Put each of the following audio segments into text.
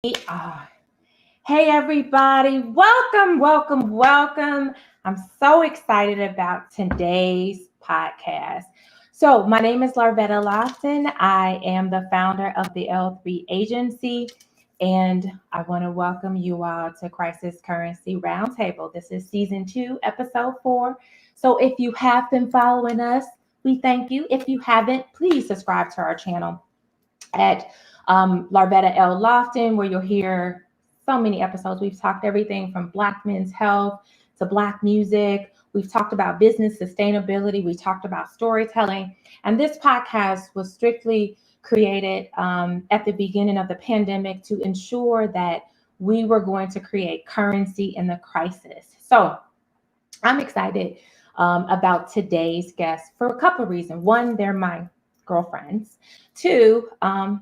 Hey, everybody. Welcome, welcome, welcome. I'm so excited about today's podcast. So, my name is Larvetta Lawson. I am the founder of the L3 Agency, and I want to welcome you all to Crisis Currency Roundtable. This is season 2, episode 4. So, if you have been following us, we thank you. If you haven't, please subscribe to our channel at Larvetta L. Lofton, where you'll hear so many episodes. We've talked everything from Black men's health to Black music. We've talked about business sustainability. We talked about storytelling. And this podcast was strictly created at the beginning of the pandemic to ensure that we were going to create currency in the crisis. So I'm excited about today's guests for a couple of reasons. One, they're my girlfriends. Two,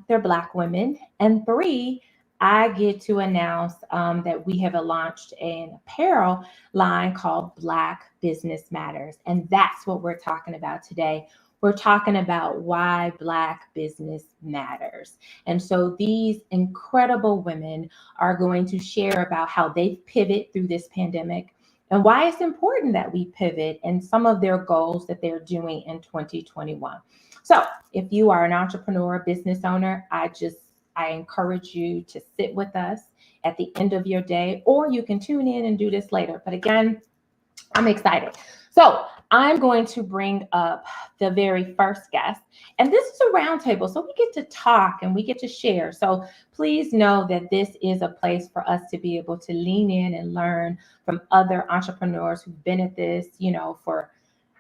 they're Black women. And three, I get to announce that we have launched an apparel line called Black Business Matters. And that's what we're talking about today. We're talking about why Black business matters. And so these incredible women are going to share about how they've pivoted through this pandemic and why it's important that we pivot and some of their goals that they're doing in 2021. So if you are an entrepreneur, business owner, I encourage you to sit with us at the end of your day, or you can tune in and do this later. But again, I'm excited. So I'm going to bring up the very first guest, and this is a roundtable, so we get to talk and we get to share. So please know that this is a place for us to be able to lean in and learn from other entrepreneurs who've been at this, for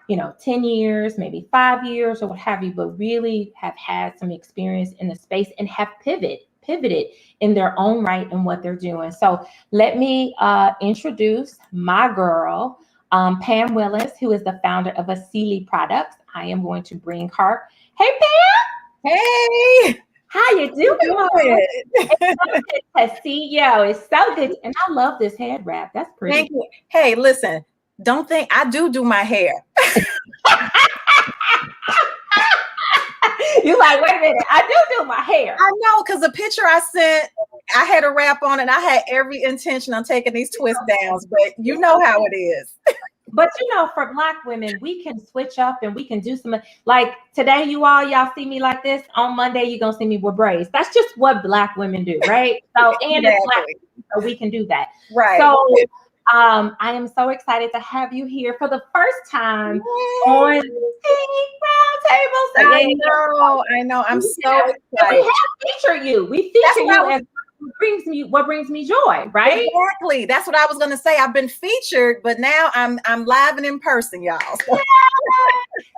10 years, maybe 5 years or what have you, but really have had some experience in the space and have pivoted in their own right in what they're doing. So let me introduce my girl, Pam Willis, who is the founder of Asili Products. I am going to bring her. Hey, Pam. Hey. How you doing? It's so good to see you. It's so good. And I love this head wrap. That's pretty. Thank you. Hey, listen, don't think I do my hair. You like, wait a minute, I do my hair. I know, because the picture I sent, I had a wrap on and I had every intention on taking these twist downs, but you know how it is. But for Black women, we can switch up and we can do some, like today, y'all see me like this. On Monday, you're going to see me with braids. That's just what Black women do, right? So, and Exactly. it's Black, so we can do that. Right. So, I am so excited to have you here for the first time on Roundtable. So I know. I'm so excited. We have featured you. We feature you as what brings me joy, right? Exactly. That's what I was gonna say. I've been featured, but now I'm live and in person, y'all. So.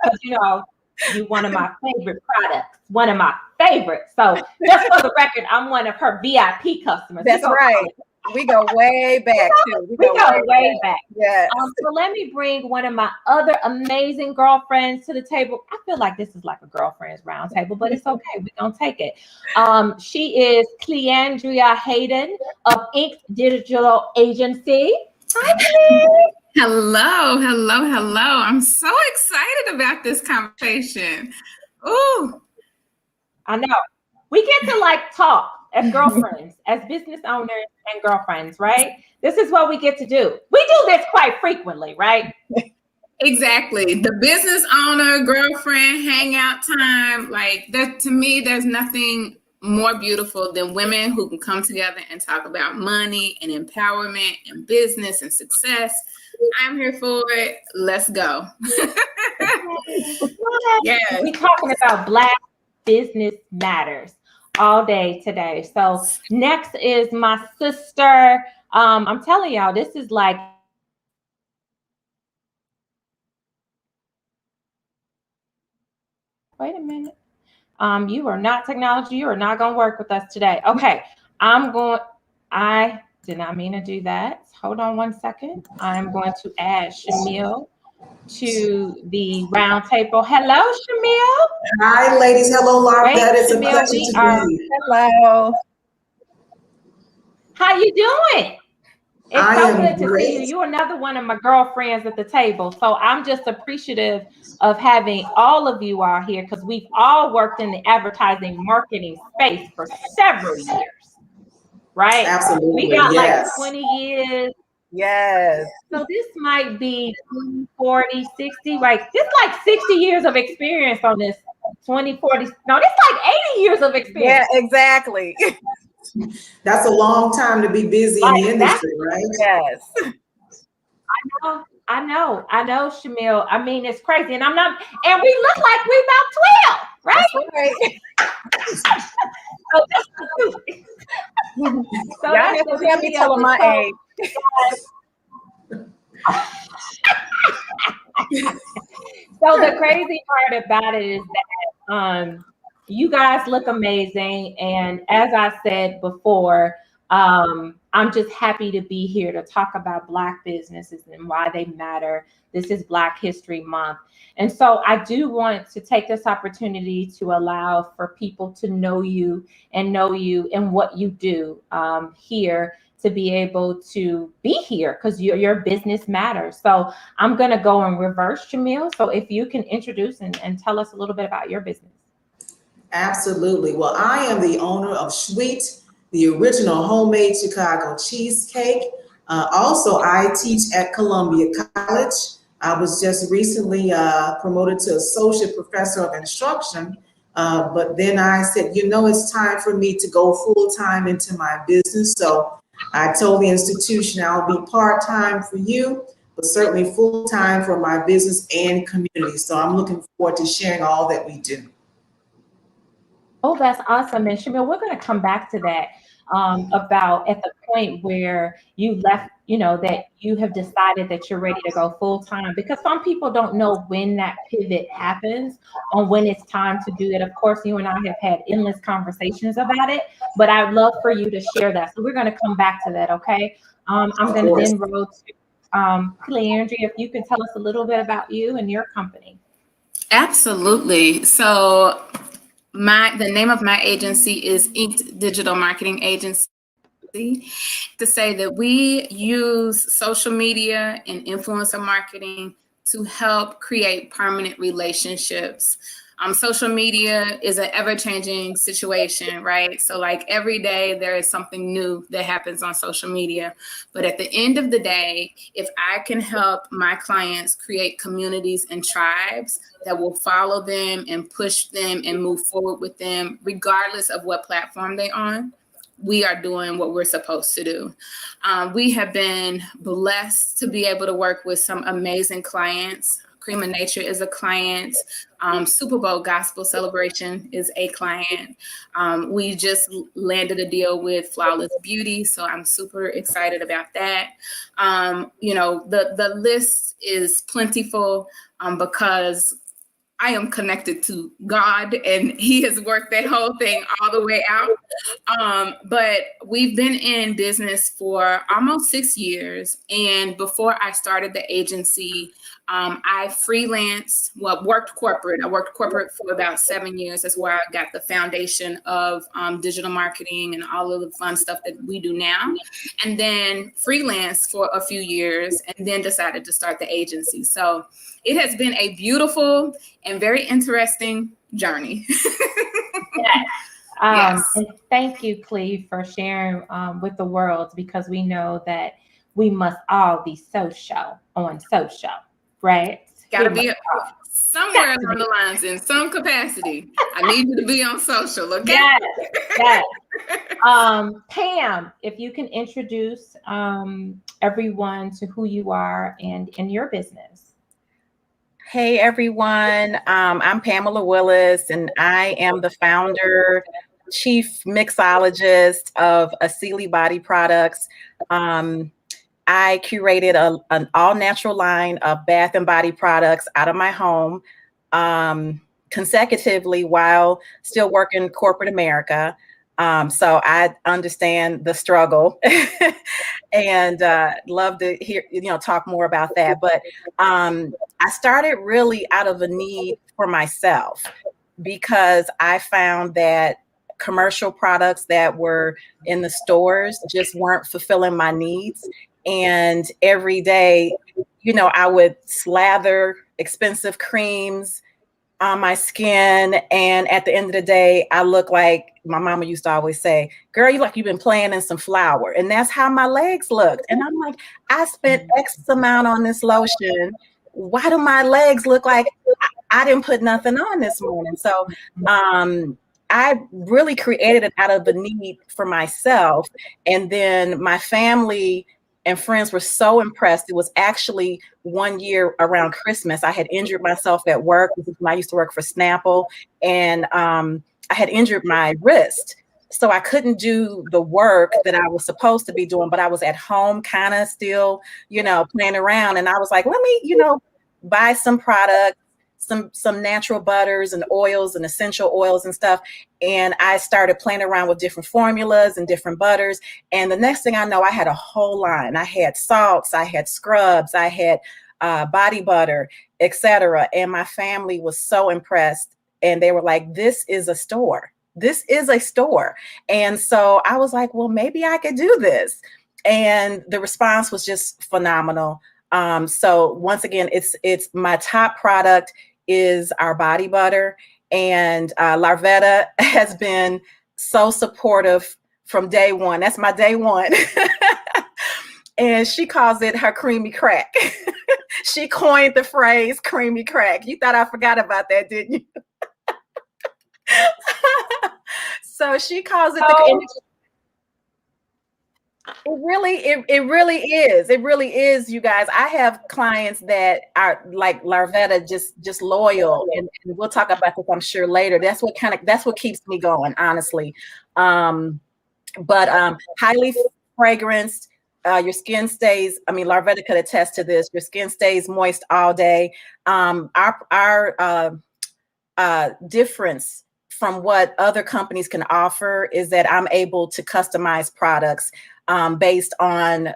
Because you're one of my favorite products, one of my favorites. So just for the record, I'm one of her VIP customers. That's right. We go way back too. We go way back. Yeah. So let me bring one of my other amazing girlfriends to the table. I feel like this is like a girlfriend's round table, but it's okay. We're going to take it. She is Cleandria Hayden of Inc. Digital Agency. Hi, Clea. Hello. I'm so excited about this conversation. Ooh. I know. We get to talk as girlfriends, as business owners and girlfriends, right? This is what we get to do. We do this quite frequently, right? Exactly. The business owner, girlfriend, hangout time. Like that, to me, there's nothing more beautiful than women who can come together and talk about money and empowerment and business and success. I'm here for it. Let's go. Yes. We're talking about Black business matters all day today. So next is my sister. I'm telling y'all, this is like wait a minute. You are not technology. You are not going to work with us today. Okay. I did not mean to do that. Hold on one second. I'm going to add Shamil to the round table. Hello, Shamil. Hi, ladies. Hello, Laura. That is a pleasure to be here. Hello. How you doing? It's so good to see you. You're another one of my girlfriends at the table. So I'm just appreciative of having all of you all here because we've all worked in the advertising marketing space for several years. right? Absolutely. We got yes. like 20 years. Yes. So this might be 20, 40, 60, like it's like 60 years of experience on this 20, 40. No, it's like 80 years of experience. Yeah, exactly. That's a long time to be busy in the industry, right? Yes. I know, Shamil. I mean, it's crazy. And and we look like we about 12, right? That's right. So that's the truth. So Y'all have to tell me tell them my age. So the crazy part about it is that you guys look amazing. And as I said before, I'm just happy to be here to talk about Black businesses and why they matter. This is Black History Month. And so I do want to take this opportunity to allow for people to know you and what you do here, to be able to be here because your business matters. So I'm going to go in reverse, Jamil. So if you can introduce and tell us a little bit about your business. Absolutely. Well, I am the owner of Sweet, the original homemade Chicago cheesecake. Also, I teach at Columbia College. I was just recently promoted to associate professor of instruction. But then I said, it's time for me to go full time into my business. So I told the institution I'll be part-time for you, but certainly full-time for my business and community. So I'm looking forward to sharing all that we do. Oh, that's awesome. And Shamil, we're going to come back to that about at the point where you left, that you have decided that you're ready to go full-time, because some people don't know when that pivot happens or when it's time to do it. Of course, you and I have had endless conversations about it, but I'd love for you to share that. So we're going to come back to that. Okay. I'm going to then roll to Cleandria, if you can tell us a little bit about you and your company. Absolutely. So the name of my agency is Inked Digital Marketing Agency. To say that we use social media and influencer marketing to help create permanent relationships. Social media is an ever-changing situation, right? So like every day there is something new that happens on social media. But at the end of the day, if I can help my clients create communities and tribes that will follow them and push them and move forward with them, regardless of what platform they're on, we are doing what we're supposed to do. We have been blessed to be able to work with some amazing clients. Cream of Nature is a client. Super Bowl Gospel Celebration is a client. We just landed a deal with Flawless Beauty, so I'm super excited about that. The list is plentiful because I am connected to God and He has worked that whole thing all the way out. But we've been in business for almost 6 years. And before I started the agency, I freelanced, worked corporate. I worked corporate for about 7 years. That's where I got the foundation of digital marketing and all of the fun stuff that we do now. And then freelanced for a few years and then decided to start the agency. So it has been a beautiful and very interesting journey. Yes. Yes. And thank you, Cleve, for sharing with the world, because we know that we must all be on social, right? Got to be somewhere along the lines in some capacity. I need you to be on social, okay? Yes. Pam, if you can introduce everyone to who you are and in your business. Hey, everyone. I'm Pamela Willis, and I am the founder, chief mixologist of Asili Body Products. I curated an all-natural line of bath and body products out of my home consecutively while still working corporate America. So I understand the struggle and love to hear, talk more about that. But I started really out of a need for myself, because I found that commercial products that were in the stores just weren't fulfilling my needs. And every day, I would slather expensive creams, on my skin. And at the end of the day, I look like my mama used to always say, girl, you like you've been playing in some flour. And that's how my legs looked. And I'm like, I spent X amount on this lotion. Why do my legs look like I didn't put nothing on this morning? So I really created it out of the need for myself. And then my family and friends were so impressed. It was actually one year around Christmas. I had injured myself at work. I used to work for Snapple, and I had injured my wrist. So I couldn't do the work that I was supposed to be doing, but I was at home kind of still, playing around. And I was like, let me, buy some product, some natural butters and oils and essential oils and stuff. And I started playing around with different formulas and different butters. And the next thing I know, I had a whole line. I had salts, I had scrubs, I had body butter, etc. And my family was so impressed. And they were like, this is a store. This is a store. And so I was like, well, maybe I could do this. And the response was just phenomenal. So once again, it's my top product is our body butter, and Larvetta has been so supportive from day one. That's my day one. And she calls it her creamy crack. She coined the phrase creamy crack. You thought I forgot about that, didn't you? So she calls it It really is. It really is, you guys. I have clients that are like Larvetta, just loyal, and we'll talk about this, I'm sure, later. That's what keeps me going, honestly. But highly fragranced. Your skin stays. I mean, Larvetta could attest to this. Your skin stays moist all day. Our difference from what other companies can offer is that I'm able to customize products based on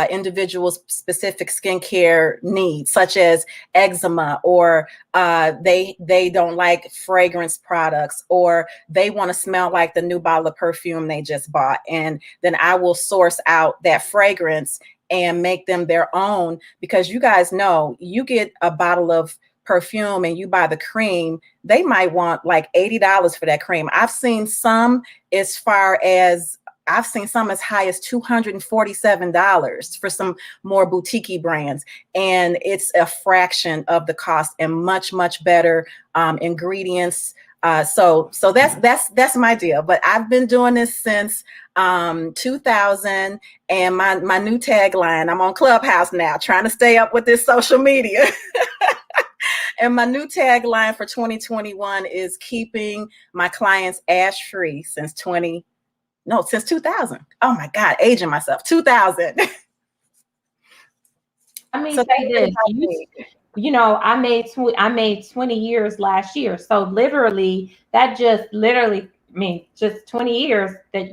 individuals' specific skincare needs, such as eczema, or they don't like fragrance products, or they want to smell like the new bottle of perfume they just bought. And then I will source out that fragrance and make them their own, because you guys know, you get a bottle of perfume and you buy the cream, they might want like $80 for that cream. I've seen some as high as $247 for some more boutique brands. And it's a fraction of the cost and much, much better ingredients. So that's my deal. But I've been doing this since 2000, and my new tagline, I'm on Clubhouse now, trying to stay up with this social media. And my new tagline for 2021 is keeping my clients ash-free since 2000. Oh my God, aging myself. 2000. I mean, so say this. I made 20 years last year. So literally, just 20 years that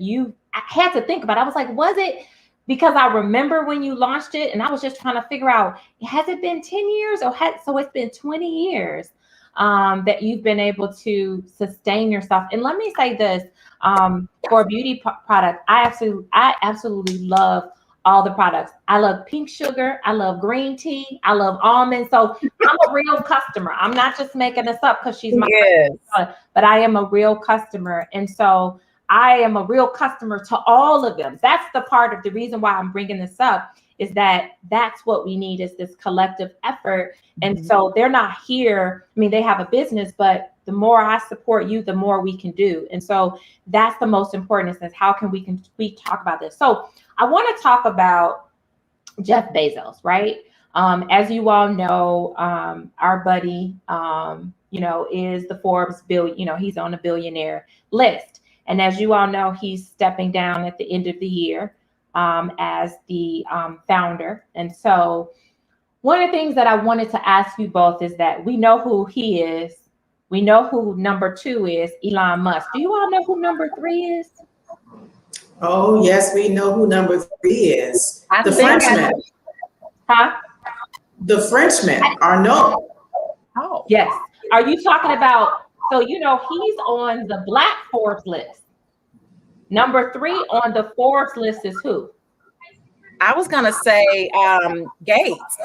I had to think about. I was like, was it? Because I remember when you launched it, and I was just trying to figure out, has it been 10 years so it's been 20 years that you've been able to sustain yourself. And let me say this, for a beauty product, I absolutely love all the products. I love pink sugar. I love green tea. I love almonds. So I'm a real customer. I'm not just making this up because she's my customer, but I am a real customer. And so I am a real customer to all of them. That's the part of the reason why I'm bringing this up, is that's what we need, is this collective effort. And so they're not here. I mean, they have a business, but the more I support you, the more we can do. And so that's the most important, is how can we talk about this? So I want to talk about Jeff Bezos, right? As you all know, our buddy, is the Forbes he's on a billionaire list. And as you all know, he's stepping down at the end of the year as the founder. And so one of the things that I wanted to ask you both is that we know who he is. We know who number 2 is, Elon Musk. Do you all know who number 3 is? Oh, yes, we know who number 3 is. The Frenchman. The Frenchman, Arnaud. Oh. Yes. Are you talking about, so he's on the Black Forbes list. Number 3 on the Forbes list is who? I was going to say Gates.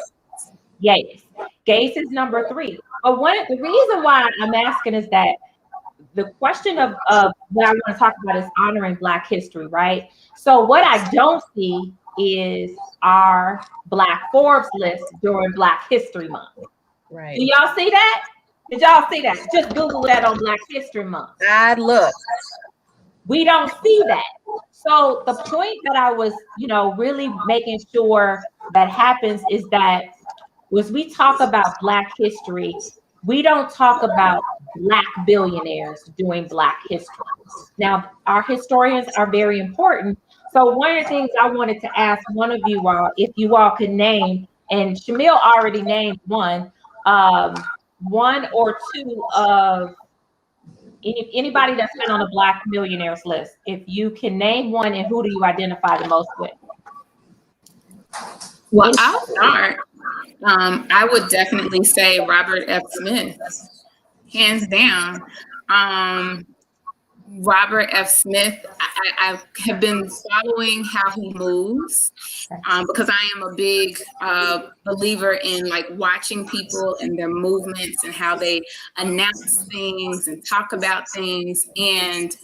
Gates. Gates is number 3. But the reason why I'm asking is that the question of what I want to talk about is honoring Black history, right? So what I don't see is our Black Forbes list during Black History Month. Right. Do y'all see that? Did y'all see that? Just Google that on Black History Month. I look. We don't see that. So the point that I was, really making sure that happens is that as we talk about Black history, we don't talk about Black billionaires doing Black history. Now, our historians are very important. So one of the things I wanted to ask one of you all, if you all could name, and Shamil already named one or two of anybody that's been on the Black millionaires list. If you can name one, and who do you identify the most with? Well, I'll start. I would definitely say Robert F. Smith, hands down. Robert F. Smith, I have been following how he moves because I am a big believer in like watching people and their movements and how they announce things and talk about things. And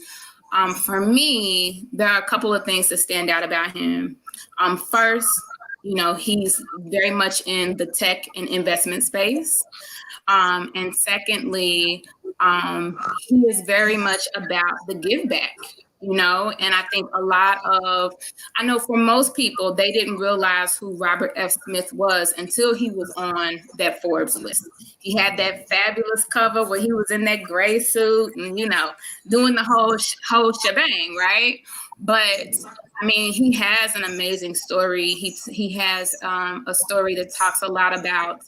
for me, there are a couple of things that stand out about him. First, he's very much in the tech and investment space. And secondly, he is very much about the give back, and I think I know for most people, they didn't realize who Robert F. Smith was until he was on that Forbes list. He had that fabulous cover where he was in that gray suit and, doing the whole shebang, right? But I mean, he has an amazing story. He has a story that talks a lot about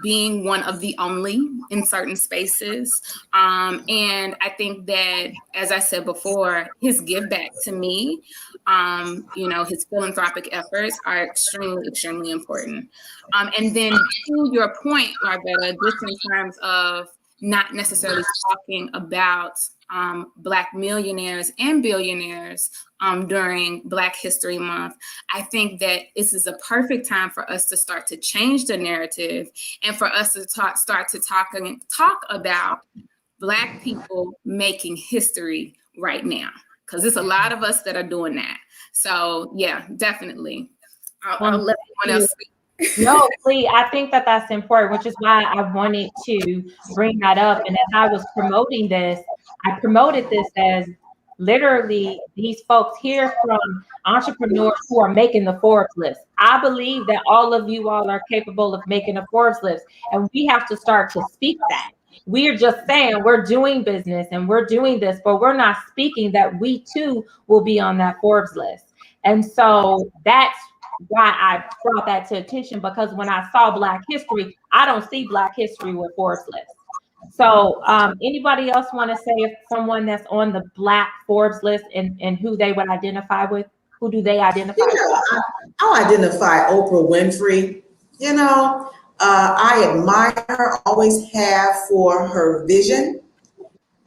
being one of the only in certain spaces. And I think that, as I said before, his give back to me, his philanthropic efforts are extremely, extremely important. And then to your point, Larvetta, just in terms of not necessarily talking about Black millionaires and billionaires during Black History Month, I think that this is a perfect time for us to start to change the narrative and for us to start to talk about Black people making history right now, because there's a lot of us that are doing that. So yeah, definitely. I'll let someone else speak. No, please. I think that that's important, which is why I wanted to bring that up. And as I was promoting this, I promoted this as literally these folks here from entrepreneurs who are making the Forbes list. I believe that all of you all are capable of making a Forbes list, and we have to start to speak that. We are just saying we're doing business and we're doing this, but we're not speaking that we too will be on that Forbes list. And so that's why I brought that to attention, because when I saw Black history, I don't see Black history with Forbes list. So anybody else want to say if someone that's on the Black Forbes list and who they would identify with? Who do they identify with? I'll identify Oprah Winfrey. I admire her, always have, for her vision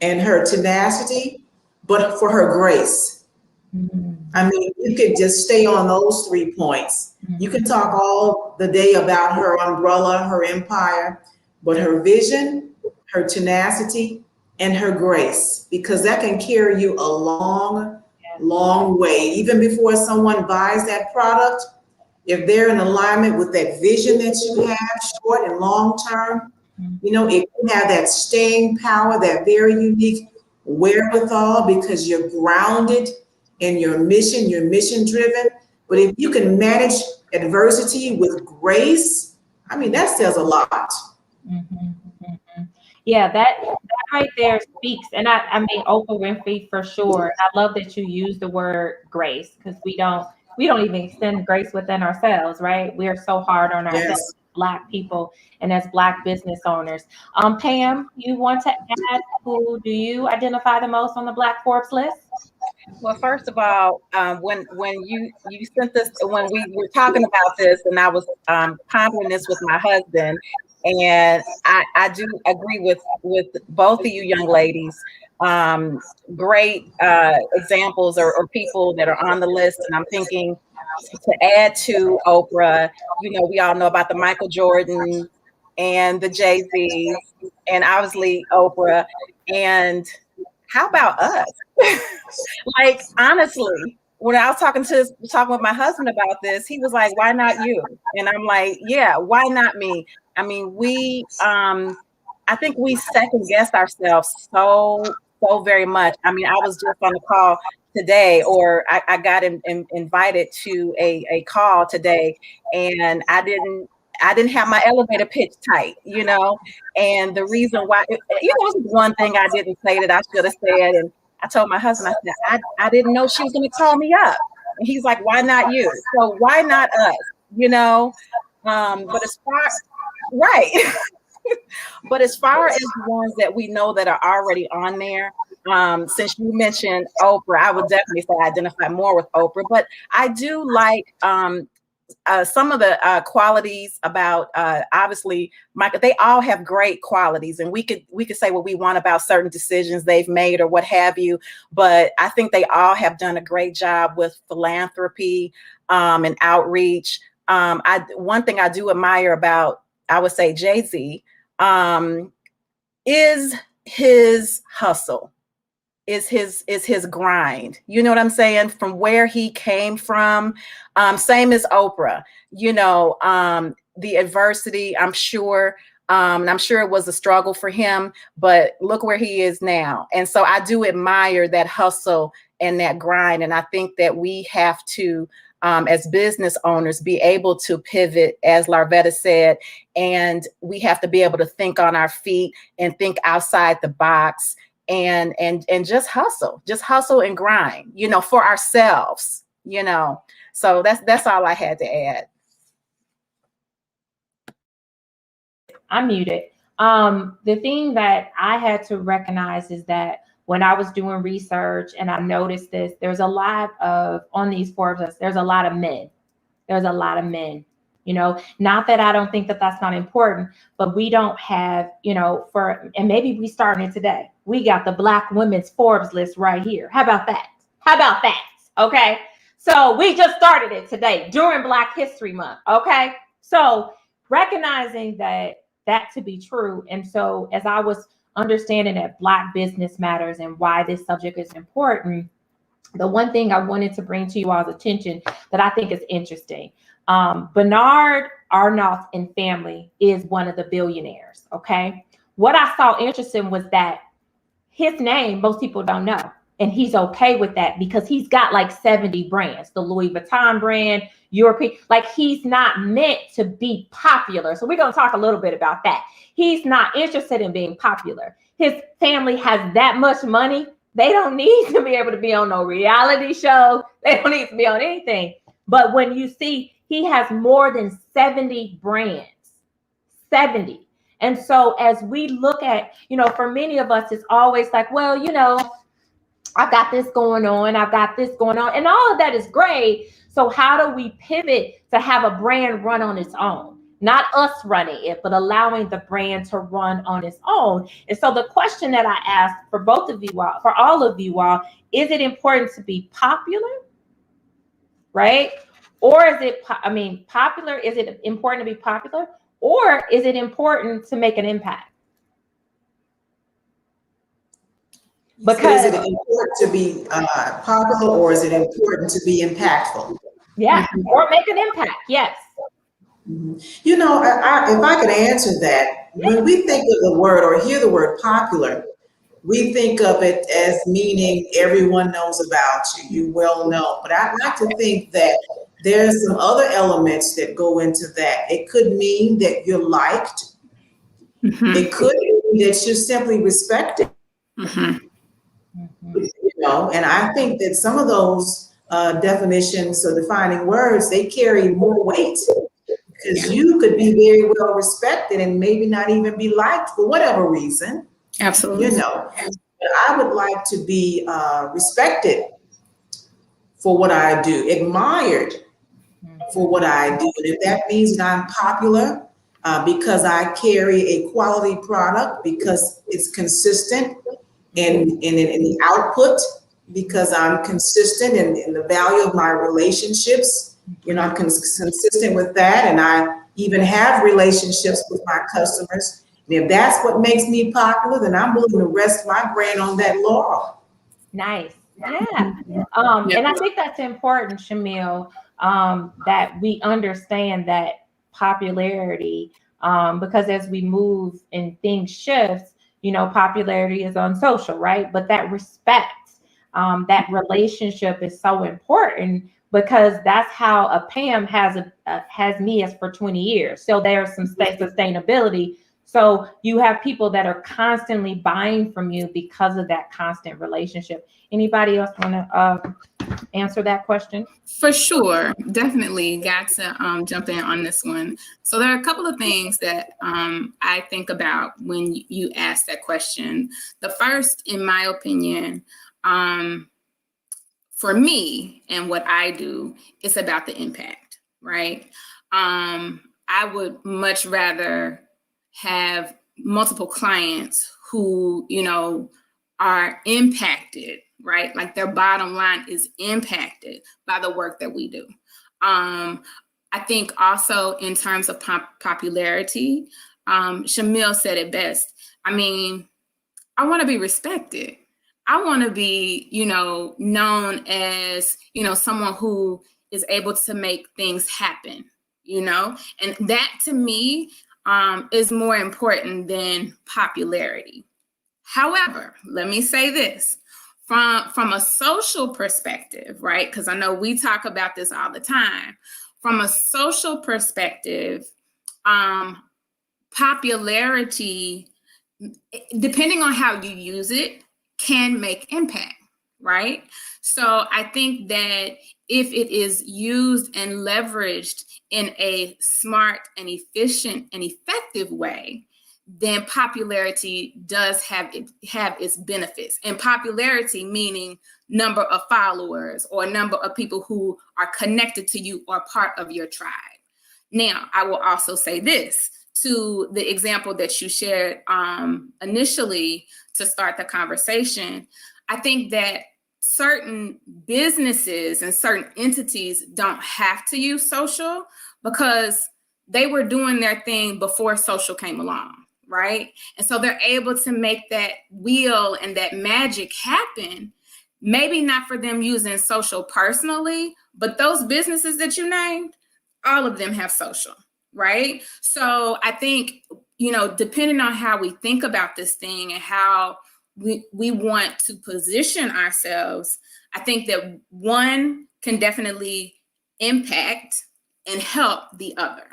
and her tenacity, but for her grace. Mm-hmm. I mean, you could just stay on those 3 points. Mm-hmm. You can talk all the day about her umbrella, her empire, but her vision, her tenacity, and her grace, because that can carry you a long, long way. Even before someone buys that product, if they're in alignment with that vision that you have, short and long term, if you have that staying power, that very unique wherewithal, because you're grounded in your mission, you're mission driven. But if you can manage adversity with grace, I mean, that says a lot. Mm-hmm, mm-hmm. Yeah, that right there speaks. And I mean, Oprah Winfrey for sure. I love that you use the word grace, because we don't even extend grace within ourselves, right? We are so hard on ourselves, yes, Black people and as Black business owners. Pam, you want to add, who do you identify the most on the Black Forbes list? Well, first of all, when you sent this, when we were talking about this, and I was pondering this with my husband, and I do agree with both of you young ladies. Great examples or people that are on the list, and I'm thinking to add to Oprah, we all know about the Michael Jordan and the Jay-Z's and obviously Oprah. And how about us? Like, honestly, when I was talking with my husband about this, he was like, why not you? And I'm like, yeah, why not me? I mean, I think we second guess ourselves so very much. I mean, I was just on the call today, or I got invited to a call today, and I didn't have my elevator pitch tight, you know. And the reason why, you know, it was one thing I didn't say that I should have said. And I told my husband, I said, I didn't know she was going to call me up. And he's like, why not you? So why not us? You know, but as far, right. But as far as the ones that we know that are already on there, since you mentioned Oprah, I would definitely say I identify more with Oprah. But I do like some of the qualities about obviously Michael. They all have great qualities, and we could say what we want about certain decisions they've made or what have you. But I think they all have done a great job with philanthropy and outreach. One thing I do admire about, I would say, Jay-Z is his hustle, is his grind. You know what I'm saying? From where he came from, same as Oprah, you know, the adversity, I'm sure, and I'm sure it was a struggle for him, but look where he is now. And so I do admire that hustle and that grind. And I think that we have to, as business owners, be able to pivot, as Larvetta said, and we have to be able to think on our feet and think outside the box and just hustle and grind, you know, for ourselves, you know. So that's all I had to add. I'm muted. The thing that I had to recognize is that when I was doing research and I noticed this, there's a lot of, on these Forbes lists, there's a lot of men. There's a lot of men, you know, not that I don't think that that's not important, but we don't have, you know, and maybe we starting it today. We got the Black women's Forbes list right here. How about that? How about that? Okay. So we just started it today during Black History Month. Okay. So recognizing that to be true. And so as I was understanding that Black business matters and why this subject is important, the one thing I wanted to bring to you all's attention that I think is interesting, Bernard Arnault and family is one of the billionaires. Okay. What I saw interesting was that his name, most people don't know. And he's okay with that because he's got like 70 brands, the Louis Vuitton brand, European, like he's not meant to be popular. So we're going to talk a little bit about that. He's not interested in being popular. His family has that much money. They don't need to be able to be on no reality show. They don't need to be on anything. But when you see, he has more than 70 brands, 70. And so as we look at, you know, for many of us, it's always like, well, you know, I've got this going on. I've got this going on. And all of that is great. So how do we pivot to have a brand run on its own? Not us running it, but allowing the brand to run on its own. And so the question that I asked for both of you all, for all of you all, is it important to be popular? Right? Or is it, popular? Is it important to be popular? Or is it important to make an impact? Because is it important to be popular, or is it important to be impactful? Yeah, or make an impact. Yes. You know, if I could answer that, when we think of the word or hear the word popular, we think of it as meaning everyone knows about you, you well know. But I'd like to think that there's some other elements that go into that. It could mean that you're liked. Mm-hmm. It could mean that you're simply respected. Mm-hmm. You know, and I think that some of those definitions or defining words, they carry more weight because you could be very well respected and maybe not even be liked for whatever reason. Absolutely. You know, but I would like to be respected for what I do, admired for what I do. And if that means that I'm popular because I carry a quality product, because it's consistent in the output, because I'm consistent in the value of my relationships, you know, I'm consistent with that, and I even have relationships with my customers. And if that's what makes me popular, then I'm willing to rest my brand on that laurel. Nice. Yeah. Yep. And I think that's important, Shamil, that we understand that popularity, because as we move and things shift, popularity is on social, right? But that respect, that relationship is so important, because that's how a Pam has me as for 20 years. So there's some sustainability. So you have people that are constantly buying from you because of that constant relationship. Anybody else want to answer that question? For sure. Definitely got to jump in on this one. So there are a couple of things that I think about when you ask that question. The first, in my opinion, for me and what I do, it's about the impact, right? I would much rather have multiple clients who, are impacted, right? Like their bottom line is impacted by the work that we do. I think also in terms of popularity, Shamil said it best. I mean, I want to be respected. I want to be, known as, someone who is able to make things happen, and that to me is more important than popularity. However, let me say this from a social perspective, right? Because I know we talk about this all the time. From a social perspective, popularity, depending on how you use it, can make impact, right? So I think that if it is used and leveraged in a smart and efficient and effective way, then popularity does have its benefits. And popularity meaning number of followers or number of people who are connected to you or part of your tribe. Now, I will also say this to the example that you shared initially to start the conversation. I think that certain businesses and certain entities don't have to use social because they were doing their thing before social came along, right? And so they're able to make that wheel and that magic happen. Maybe not for them using social personally, but those businesses that you named, all of them have social, right? So I think, depending on how we think about this thing and how we want to position ourselves, I think that one can definitely impact and help the other.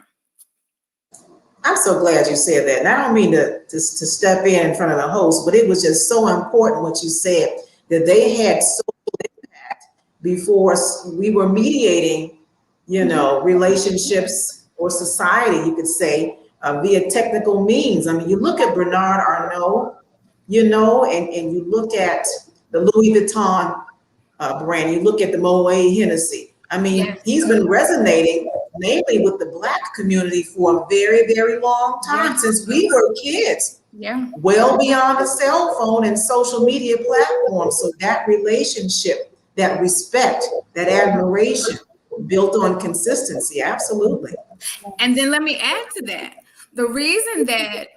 I'm so glad you said that. And I don't mean to step in front of the host, but it was just so important what you said, that they had social impact before we were mediating, relationships or society, you could say, via technical means. I mean, you look at Bernard Arnault, and you look at the Louis Vuitton brand, you look at the Moet Hennessy. I mean, yes. He's been resonating mainly with the Black community for a very, very long time, since we were kids. Yeah. Well beyond the cell phone and social media platforms. So that relationship, that respect, that admiration built on consistency. Absolutely. And then let me add to that. The reason that,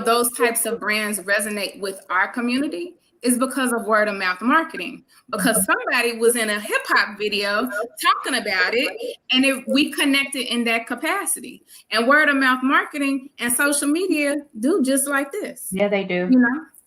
those types of brands resonate with our community is because of word of mouth marketing, because somebody was in a hip hop video talking about it, and we connected in that capacity. And word of mouth marketing and social media do just like this. Yeah, they do.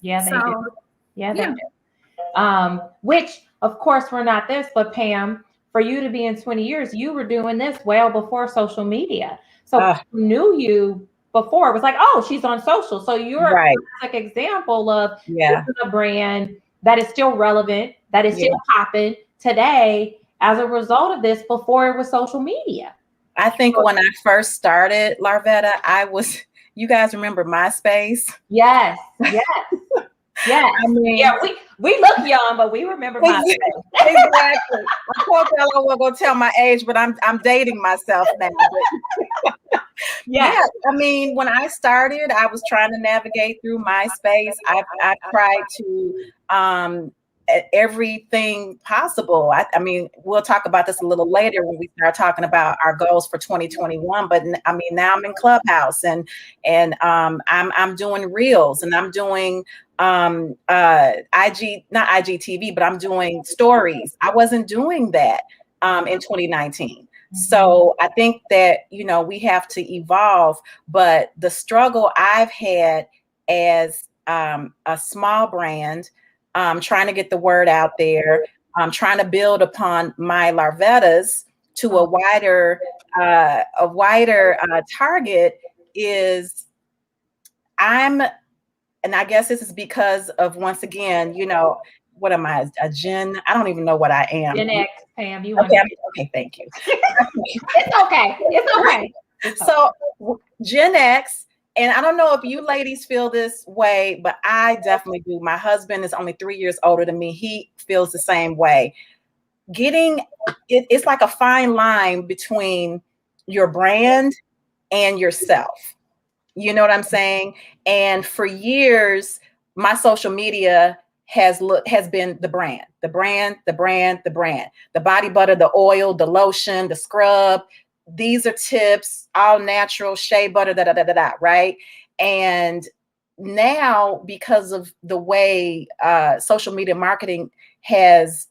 Yeah, they do. Yeah, they do. Which, of course, we're not this, but Pam, for you to be in 20 years, you were doing this well before social media. So who knew you before, it was like, oh, she's on social. So you're a classic example of a brand that is still relevant, that is still popping today as a result of this before it was social media. I think when I first started, Larvetta, you guys remember MySpace? Yes. Yeah, I mean, we look young, but we remember MySpace. Exactly. I told y'all I wasn't gonna tell my age, but I'm dating myself now. But yeah, I mean, when I started, I was trying to navigate through MySpace. I tried to everything possible. I mean, we'll talk about this a little later when we start talking about our goals for 2021. But I mean, now I'm in Clubhouse and I'm doing reels and I'm doing IG, not IGTV, but I'm doing stories. I wasn't doing that in 2019. So I think that, you know, we have to evolve, but the struggle I've had as a small brand, trying to get the word out there, trying to build upon my Larvettas to a wider target is and I guess this is because of, once again, you know, what am I, a Gen? I don't even know what I am. Gen X, Pam, you okay, want okay, thank you. It's okay. It's okay. It's okay. So Gen X, and I don't know if you ladies feel this way, but I definitely do. My husband is only 3 years older than me. He feels the same way. It's like a fine line between your brand and yourself. You know what I'm saying? And for years, my social media has been the brand, the body butter, the oil, the lotion, the scrub. These are tips, all natural, shea butter, right? And now, because of the way social media marketing has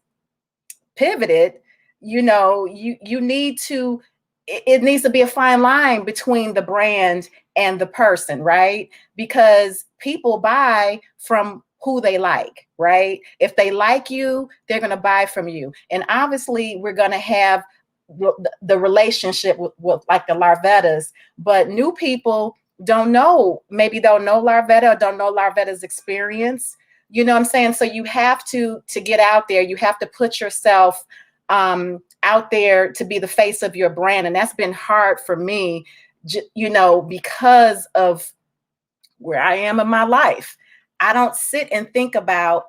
pivoted, you know, you need to, it needs to be a fine line between the brand and the person, right? Because people buy from who they like, right? If they like you, they're going to buy from you. And obviously we're going to have the relationship with like the Larvettas, but new people maybe don't know Larvetta or don't know Larvetta's experience. You know what I'm saying? So you have to get out there. You have to put yourself out there to be the face of your brand. And that's been hard for me, you know, because of where I am in my life. I don't sit and think about,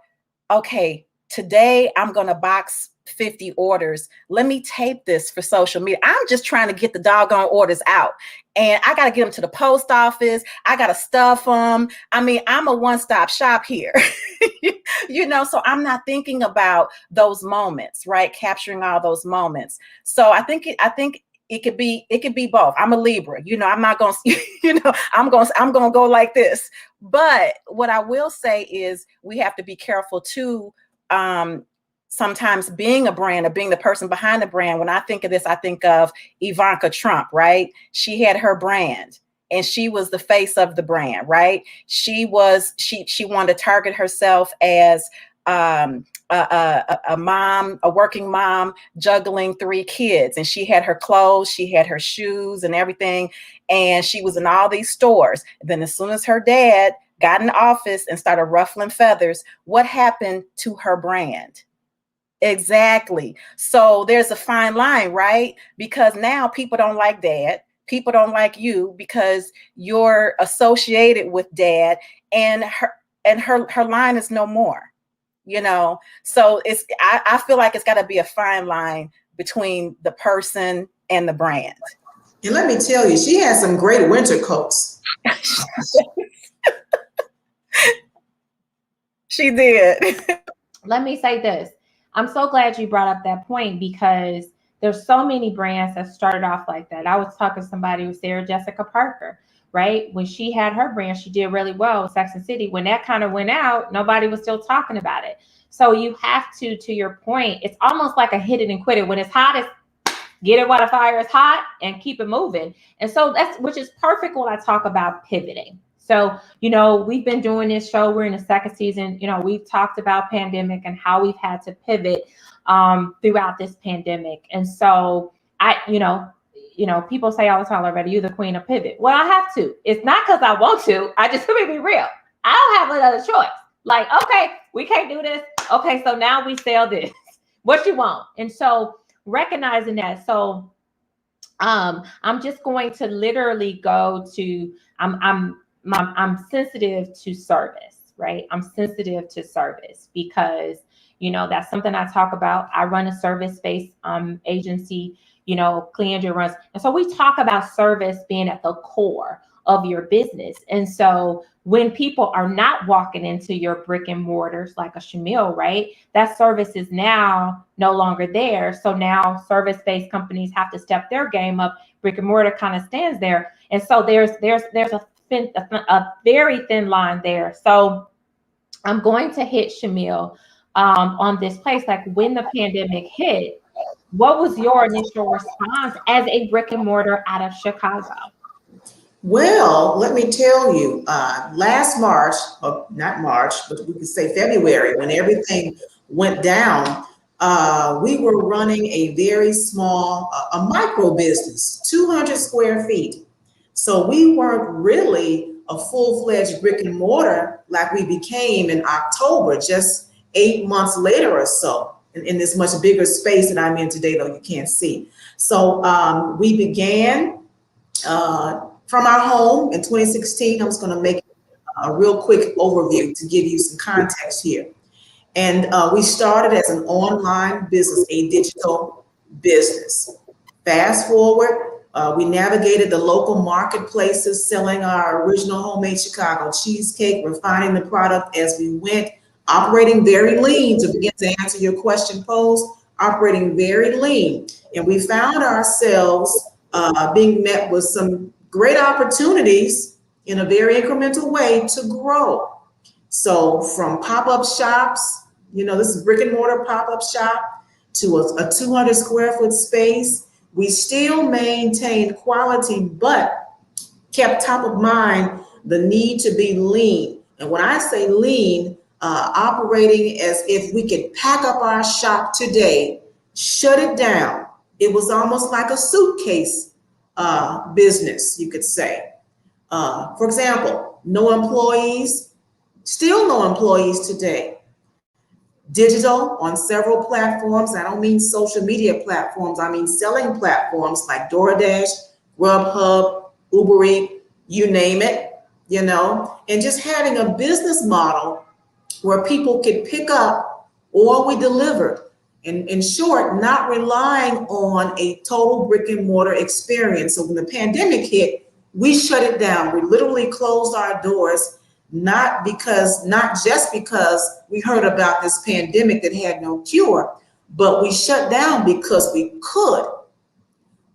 okay, today I'm going to box 50 orders. Let me tape this for social media. I'm just trying to get the doggone orders out. And I got to get them to the post office. I got to stuff them. I mean, I'm a one-stop shop here, you know, so I'm not thinking about those moments, right? Capturing all those moments. So I think it could be both. I'm a Libra, you know, I'm not going to, you know, I'm going to go like this. But what I will say is we have to be careful too. Sometimes being a brand or being the person behind the brand. When I think of this, I think of Ivanka Trump, right? She had her brand and she was the face of the brand, right? She wanted to target herself as a mom, a working mom juggling 3 kids. And she had her clothes, she had her shoes and everything. And she was in all these stores. Then as soon as her dad got in office and started ruffling feathers, what happened to her brand? Exactly. So there's a fine line, right? Because now people don't like dad. People don't like you because you're associated with dad, and her line is no more, you know? So I feel like it's got to be a fine line between the person and the brand. And let me tell you, she has some great winter coats. She did. Let me say this. I'm so glad you brought up that point because there's so many brands that started off like that. I was talking to somebody who Sarah Jessica Parker, right? When she had her brand, she did really well with Sex and City. When that kind of went out, nobody was still talking about it. So you have to your point, it's almost like a hit it and quit it. When it's hot, it's get it while the fire is hot and keep it moving. And so which is perfect when I talk about pivoting. So, you know, we've been doing this show. We're in the second season. You know, we've talked about pandemic and how we've had to pivot throughout this pandemic. And so you know, people say all the time, already, you're the queen of pivot. Well, I have to. It's not because I want to. I just, let me be real. I don't have another choice. Like, okay, we can't do this. Okay, so now we sell this. What you want? And so recognizing that. So I'm just going to literally go to, I'm sensitive to service, right? I'm sensitive to service because, you know, that's something I talk about. I run a service-based agency, you know, Cleandra runs. And so we talk about service being at the core of your business. And so when people are not walking into your brick and mortars like a Shamil, right, that service is now no longer there. So now service-based companies have to step their game up. Brick and mortar kind of stands there. And so there's a very thin line there. So I'm going to hit Shamil on this place. Like when the pandemic hit, what was your initial response as a brick and mortar out of Chicago? Well, let me tell you, last March, or not March, but we could say February, when everything went down, we were running a very small, a micro business, 200 square feet. So we weren't really a full-fledged brick and mortar like we became in October, just 8 months later or so, in this much bigger space that I'm in today, though you can't see. So we began from our home in 2016. I'm just going to make a real quick overview to give you some context here. And we started as an online business, a digital business. Fast forward, we navigated the local marketplaces, selling our original homemade Chicago cheesecake, refining the product as we went, operating very lean, to begin to answer your question posed, operating very lean. And we found ourselves being met with some great opportunities in a very incremental way to grow. So from pop-up shops, you know, this is brick and mortar pop-up shop, to a 200 square foot space, we still maintained quality, but kept top of mind the need to be lean. And when I say lean, operating as if we could pack up our shop today, shut it down. It was almost like a suitcase business, you could say. For example, no employees, still no employees today. Digital on several platforms. I don't mean social media platforms. I mean selling platforms like DoorDash, Grubhub, Uber Eats, you name it, you know, and just having a business model where people could pick up or we delivered. In short, not relying on a total brick and mortar experience. So when the pandemic hit, we shut it down. We literally closed our doors, not just because we heard about this pandemic that had no cure, but we shut down because we could.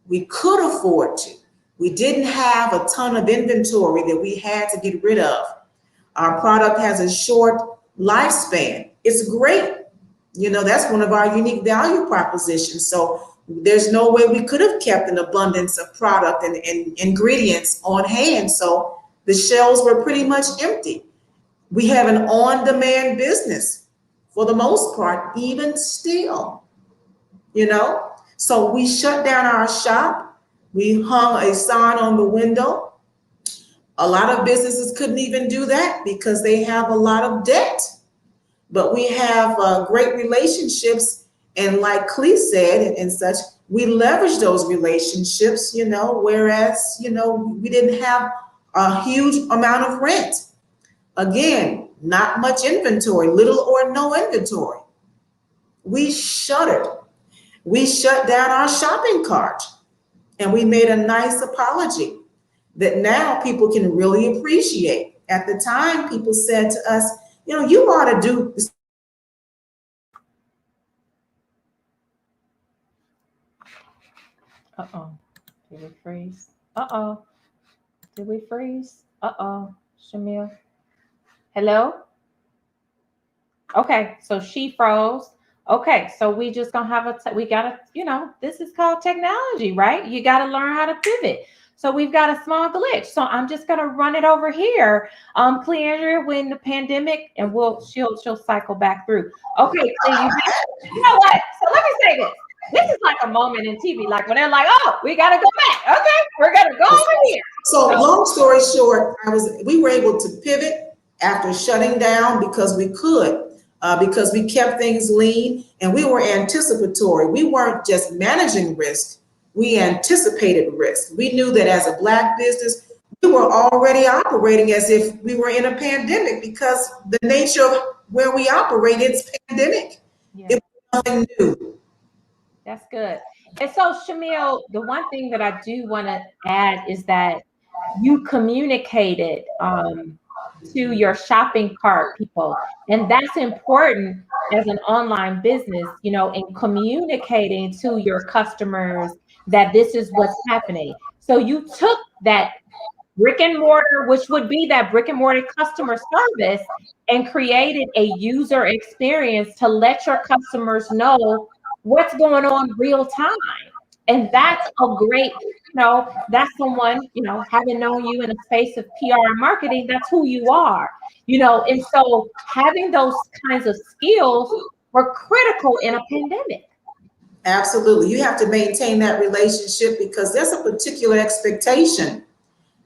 We could afford to. We didn't have a ton of inventory that we had to get rid of. Our product has a short lifespan. It's great. You know, that's one of our unique value propositions. So there's no way we could have kept an abundance of product and ingredients on hand. So the shelves were pretty much empty. We have an on-demand business for the most part, even still, you know. So we shut down our shop. We hung a sign on the window. A lot of businesses couldn't even do that because they have a lot of debt. But we have great relationships, and like Clee said and such, we leverage those relationships, you know, whereas, you know, we didn't have a huge amount of rent. Again, not much inventory, little or no inventory. We shuttered. We shut down our shopping cart, and we made a nice apology that now people can really appreciate. At the time, people said to us, you know, you ought to do this. Uh-oh. Did we freeze? Uh-oh. Did we freeze? Uh-oh. Shamil. Hello? Okay, so she froze. Okay, so we just gonna have we gotta, you know, this is called technology, right? You gotta learn how to pivot. So we've got a small glitch. So I'm just gonna run it over here. Cleandria, when the pandemic, and she'll cycle back through. Okay, so you know what? So let me say this. This is like a moment in TV, like when they're like, "Oh, we gotta go back. Okay, we're gonna go over here." So long story short, we were able to pivot after shutting down because we could, because we kept things lean and we were anticipatory. We weren't just managing risk, we anticipated risk. We knew that as a Black business, we were already operating as if we were in a pandemic because the nature of where we operate is pandemic. Yeah. It was nothing new. That's good. And so, Shamil, the one thing that I do want to add is that you communicated to your shopping cart people. And that's important as an online business, you know, in communicating to your customers that this is what's happening. So you took that brick and mortar, which would be that brick and mortar customer service, and created a user experience to let your customers know what's going on real time. And that's a great, you know, that's someone, you know, having known you in the space of PR and marketing, that's who you are, you know. And so having those kinds of skills were critical in a pandemic. Absolutely. You have to maintain that relationship because there's a particular expectation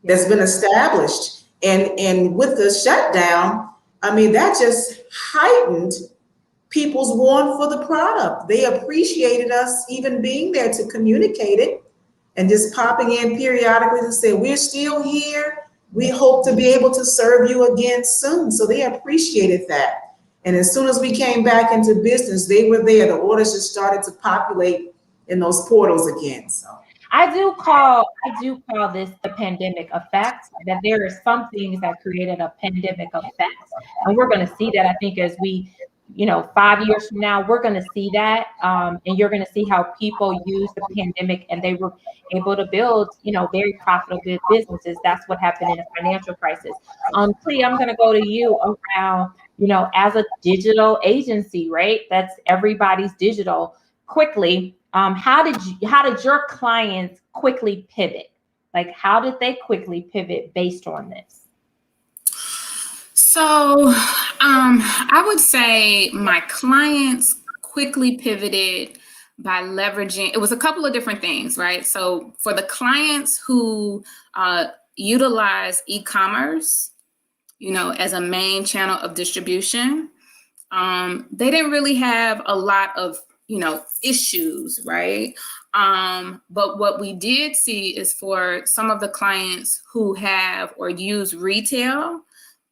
that's been established. And with the shutdown, I mean, that just heightened people's want for the product. They appreciated us even being there to communicate it and just popping in periodically to say, we're still here. We hope to be able to serve you again soon. So they appreciated that. And as soon as we came back into business, they were there. The orders just started to populate in those portals again. So I do call this the pandemic effect, that there are some things that created a pandemic effect. And we're going to see that, I think, as we, you know, 5 years from now, we're going to see that. And you're going to see how people use the pandemic and they were able to build, you know, very profitable businesses. That's what happened in the financial crisis. Clea, I'm going to go to you around, you know, as a digital agency, right? That's everybody's digital. Quickly, how did your clients quickly pivot? Like, how did they quickly pivot based on this? So I would say my clients quickly pivoted by leveraging, it was a couple of different things, right? So for the clients who utilize e-commerce, you know, as a main channel of distribution, they didn't really have a lot of, you know, issues, right? But what we did see is for some of the clients who have or use retail,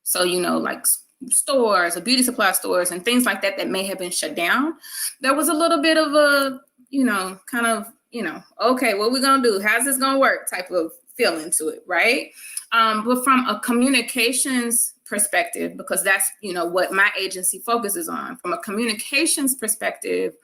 so, you know, like stores or beauty supply stores and things like that, that may have been shut down, there was a little bit of a, you know, kind of, you know, okay, what we gonna do? How's this gonna work type of feeling to it, right? But from a communications perspective, because that's, you know, what my agency focuses on, from a communications perspective,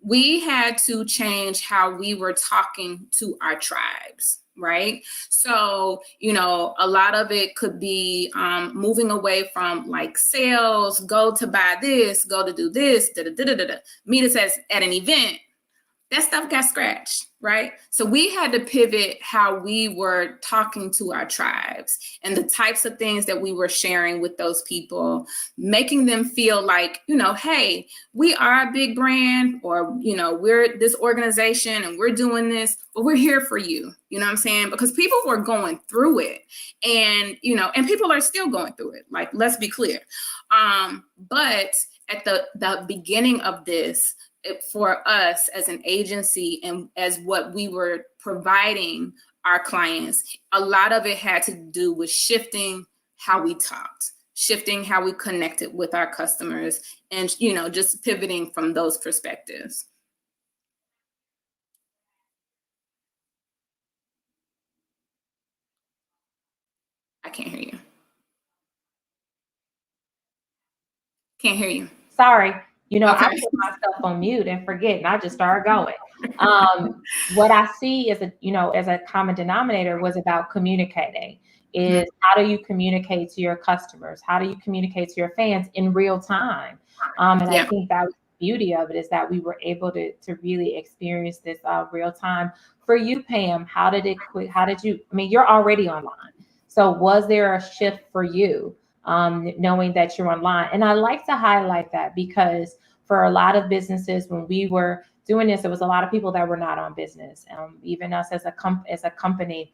we had to change how we were talking to our tribes, right? So, you know, a lot of it could be moving away from like sales, go to buy this, go to do this, meet us at an event. That stuff got scratched, right? So we had to pivot how we were talking to our tribes and the types of things that we were sharing with those people, making them feel like, you know, hey, we are a big brand, or, you know, we're this organization and we're doing this, but we're here for you. You know what I'm saying? Because people were going through it, and, you know, and people are still going through it. Like, let's be clear. But at the beginning of this, for us as an agency and as what we were providing our clients, a lot of it had to do with shifting how we talked, shifting how we connected with our customers, and, you know, just pivoting from those perspectives. I can't hear you. Can't hear you. Sorry. You know, Okay. I put myself on mute and forget, and I just started going. What I see as a common denominator was about communicating. Is how do you communicate to your customers? How do you communicate to your fans in real time? And I think that was the beauty of it, is that we were able to really experience this real time. For you, Pam, how did you, I mean, you're already online. So was there a shift for you? Knowing that you're online. And I like to highlight that because for a lot of businesses, when we were doing this, there was a lot of people that were not on business. Even us as a company,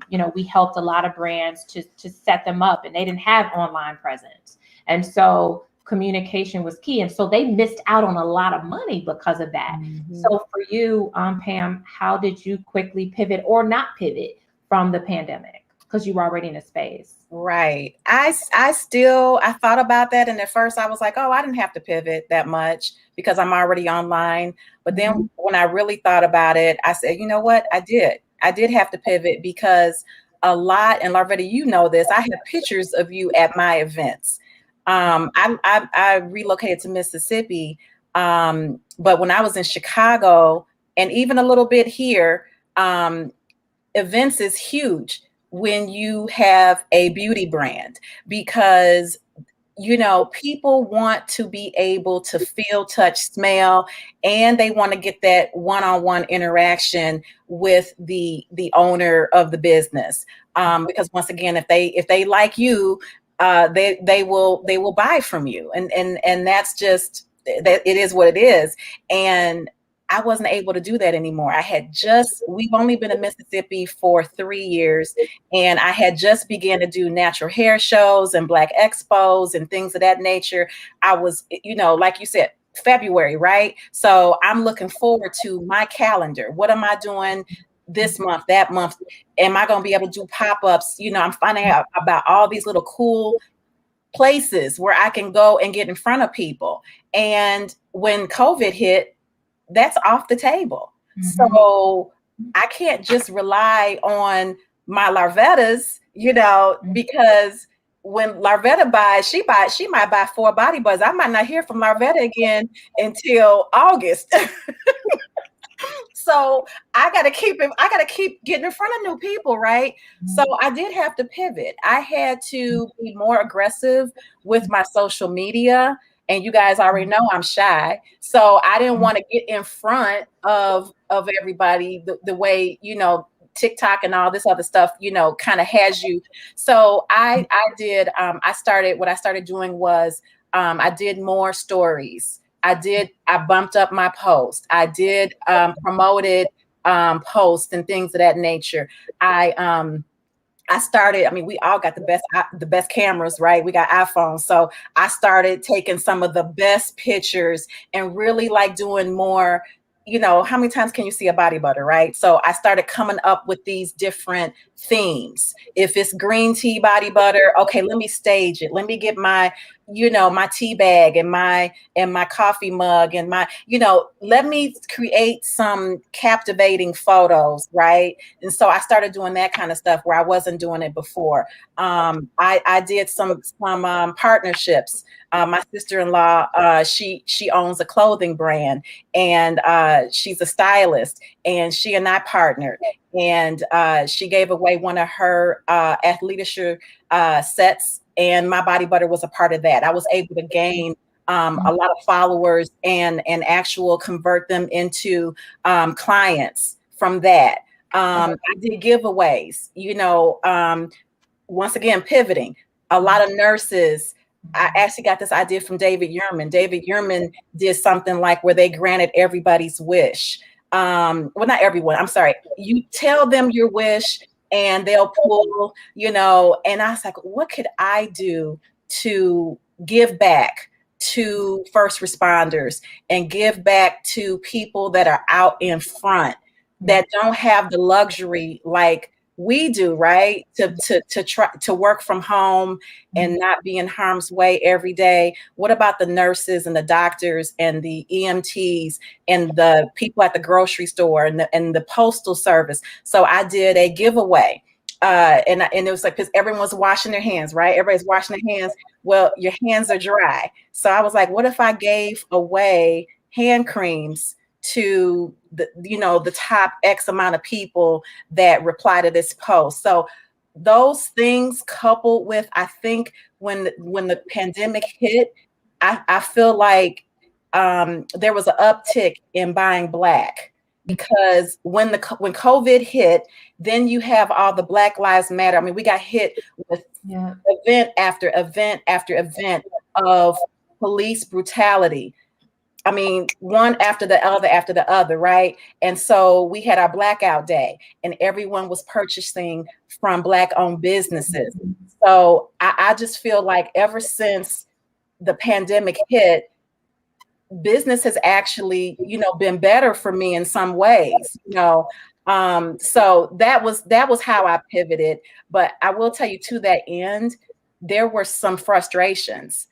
you know, we helped a lot of brands to set them up, and they didn't have online presence. And so communication was key. And so they missed out on a lot of money because of that. So for you, Pam, how did you quickly pivot or not pivot from the pandemic? Because you were already in a space. Right. I thought about that. And at first I was like, oh, I didn't have to pivot that much because I'm already online. But then when I really thought about it, I said, you know what? I did have to pivot because a lot, and Larvetta, you know this, I have pictures of you at my events. I relocated to Mississippi, but when I was in Chicago and even a little bit here, events is huge when you have a beauty brand, because people want to be able to feel, touch, smell, and they want to get that one-on-one interaction with the owner of the business. Because once again, if they like you, they will buy from you, and that's just that. It is what it is. And I wasn't able to do that anymore. We've only been in Mississippi for 3 years, and I had just began to do natural hair shows and Black expos and things of that nature. I was, like you said, February, right? So I'm looking forward to my calendar. What am I doing this month, that month? Am I going to be able to do pop-ups? I'm finding out about all these little cool places where I can go and get in front of people. And when COVID hit, that's off the table. Mm-hmm. So I can't just rely on my Larvettas, because when Larvetta buys, she might buy 4 body butters. I might not hear from Larvetta again until August. So I got to keep getting in front of new people, right? Mm-hmm. So I did have to pivot. I had to be more aggressive with my social media. And you guys already know I'm shy. So I didn't want to get in front of everybody the way, TikTok and all this other stuff, kind of has you. So I started doing was I did more stories. I bumped up my post. I did promoted posts and things of that nature. I started, we all got the best cameras, right? We got iPhones. So I started taking some of the best pictures and really doing more, how many times can you see a body butter, right? So I started coming up with these different themes. If it's green tea body butter, okay, let me stage it. Let me get my, my tea bag and my coffee mug and my, let me create some captivating photos, right? And so I started doing that kind of stuff where I wasn't doing it before. I did some partnerships. My sister-in-law, she owns a clothing brand, and she's a stylist, and she and I partnered, and she gave away one of her athleisure sets, and my body butter was a part of that. I was able to gain a lot of followers and actual convert them into clients from that. I did giveaways, once again, pivoting. A lot of nurses. I actually got this idea from David Yurman. David Yurman did something like where they granted everybody's wish. Well, not everyone. I'm sorry. You tell them your wish and they'll pull, and I was like, what could I do to give back to first responders and give back to people that are out in front that don't have the luxury like we do, right? To try to work from home and not be in harm's way every day. What about the nurses and the doctors and the EMTs and the people at the grocery store and the postal service? So I did a giveaway. And it was like, because everyone's washing their hands, right? Everybody's washing their hands. Well, your hands are dry. So I was like, what if I gave away hand creams to the top X amount of people that reply to this post? So those things coupled with, I think when the pandemic hit, I feel like there was an uptick in buying Black, because when COVID hit, then you have all the Black Lives Matter. We got hit with event after event after event of police brutality. One after the other, right? And so we had our Blackout Day, and everyone was purchasing from Black-owned businesses. So I just feel like ever since the pandemic hit, business has actually, been better for me in some ways, so that was how I pivoted. But I will tell you, to that end, there were some frustrations.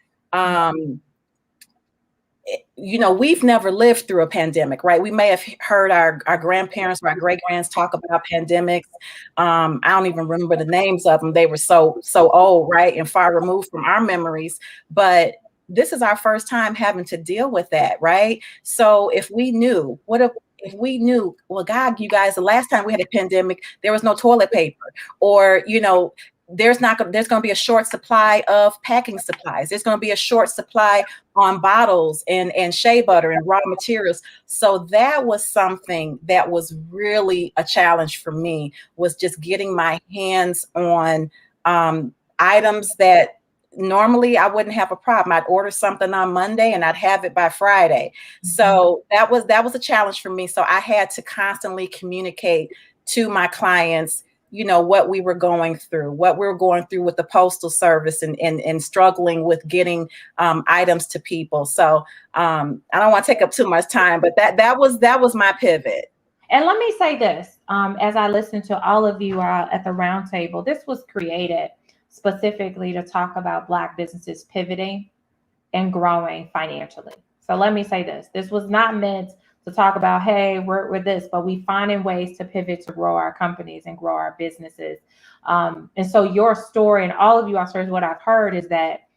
you know, we've never lived through a pandemic, right? We may have heard our grandparents or our great-grands talk about pandemics. I don't even remember the names of them. They were so old, right? And far removed from our memories. But this is our first time having to deal with that, right? So if we knew, if we knew, well, God, you guys, the last time we had a pandemic, there was no toilet paper, or, you know, there's going to be a short supply of packing supplies. There's going to be a short supply on bottles and shea butter and raw materials. So that was something that was really a challenge for me, was just getting my hands on items that normally I wouldn't have a problem. I'd order something on Monday and I'd have it by Friday. So that was a challenge for me. So I had to constantly communicate to my clients, you know, what we were going through with the postal service and struggling with getting items to people. So I don't want to take up too much time, but that was my pivot. And let me say this, as I listen to all of you at the roundtable, this was created specifically to talk about Black businesses pivoting and growing financially. So let me say this was not meant to talk about, hey, we're this, but we finding ways to pivot to grow our companies and grow our businesses. And so your story and all of your stories, what I've heard is that,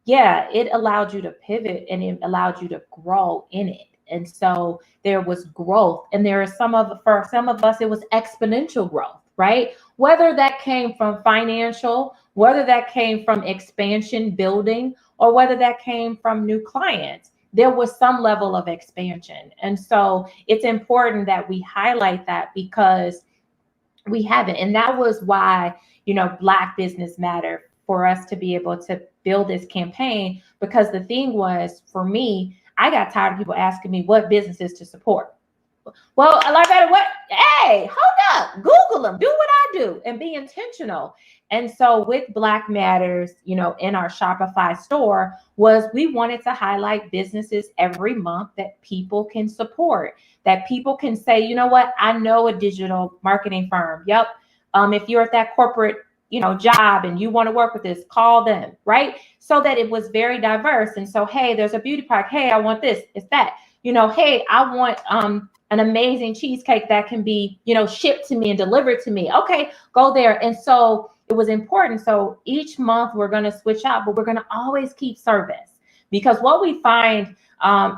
yeah, it allowed you to pivot and it allowed you to grow in it. And so there was growth, and there is for some of us, it was exponential growth, right? Whether that came from financial, whether that came from expansion building, or whether that came from new clients, there was some level of expansion. And so it's important that we highlight that, because we haven't. And that was why, you know, Black Business Matter, for us to be able to build this campaign, because the thing was, for me, I got tired of people asking me what businesses to support. Well, like what? Hey, hold up, Google them, do what I do, and be intentional. And so with Black Matters, you know, in our Shopify store, we wanted to highlight businesses every month that people can support, that people can say, you know what, I know a digital marketing firm. Yep. If you're at that corporate, you know, job and you want to work with this, call them, right? So that it was very diverse. And so, hey, there's a beauty product. Hey, I want this. It's that. You know, hey, I want an amazing cheesecake that can be, you know, shipped to me and delivered to me. Okay, go there. And so it was important. So each month we're going to switch out, but we're going to always keep service, because what we find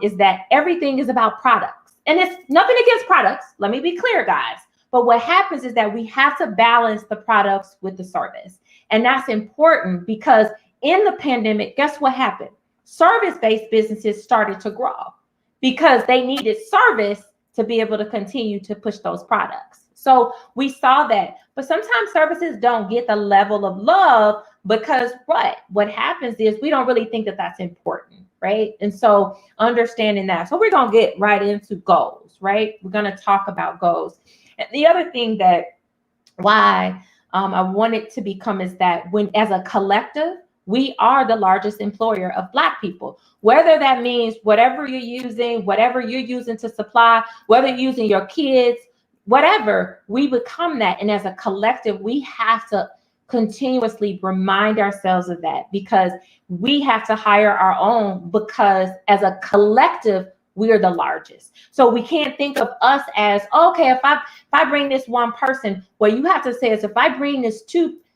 is that everything is about products, and it's nothing against products. Let me be clear, guys. But what happens is that we have to balance the products with the service. And that's important, because in the pandemic, guess what happened? Service-based businesses started to grow because they needed service to be able to continue to push those products. So we saw that. But sometimes services don't get the level of love, because what happens is we don't really think that that's important, right? And so understanding that. So we're going to get right into goals, right? We're going to talk about goals. And the other thing that why I want it to become is that when, as a collective, we are the largest employer of Black people, whether that means whatever you're using to supply, whether you're using your kids, whatever, we become that. And as a collective, we have to continuously remind ourselves of that, because we have to hire our own, because as a collective, we're the largest. So we can't think of us as, okay, if I bring this one person, what you have to say is, if I bring this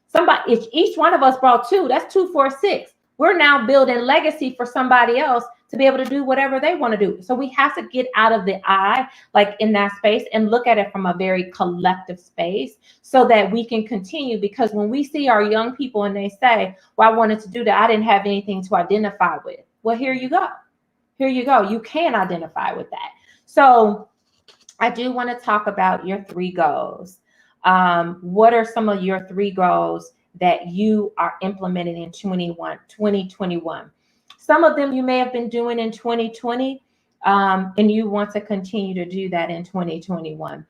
somebody, if each one of us brought two, that's 2, 4, 6. We're now building legacy for somebody else to be able to do whatever they want to do. So we have to get out of the I, like in that space, and look at it from a very collective space, so that we can continue. Because when we see our young people and they say, well, I wanted to do that, I didn't have anything to identify with. Well, here you go. Here you go. You can identify with that. So I do want to talk about your 3 goals. What are some of your 3 goals that you are implementing in 2021? Some of them you may have been doing in 2020, and you want to continue to do that in 2021.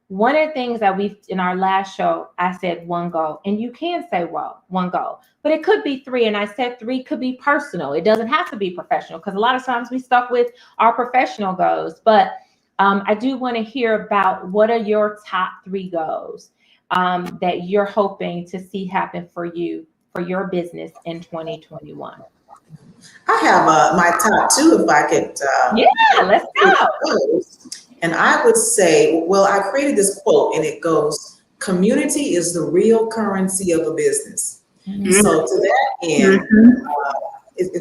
One of the things that in our last show, I said 1 goal, and you can say, well, 1 goal, but it could be 3. And I said 3 could be personal. It doesn't have to be professional, because a lot of times we stuck with our professional goals. But I do want to hear about, what are your top 3 goals that you're hoping to see happen for you, for your business in 2021? I have my top two, if I could. Yeah, let's go. And I would say, well, I created this quote, and it goes, "Community is the real currency of a business." Mhm. So to that end,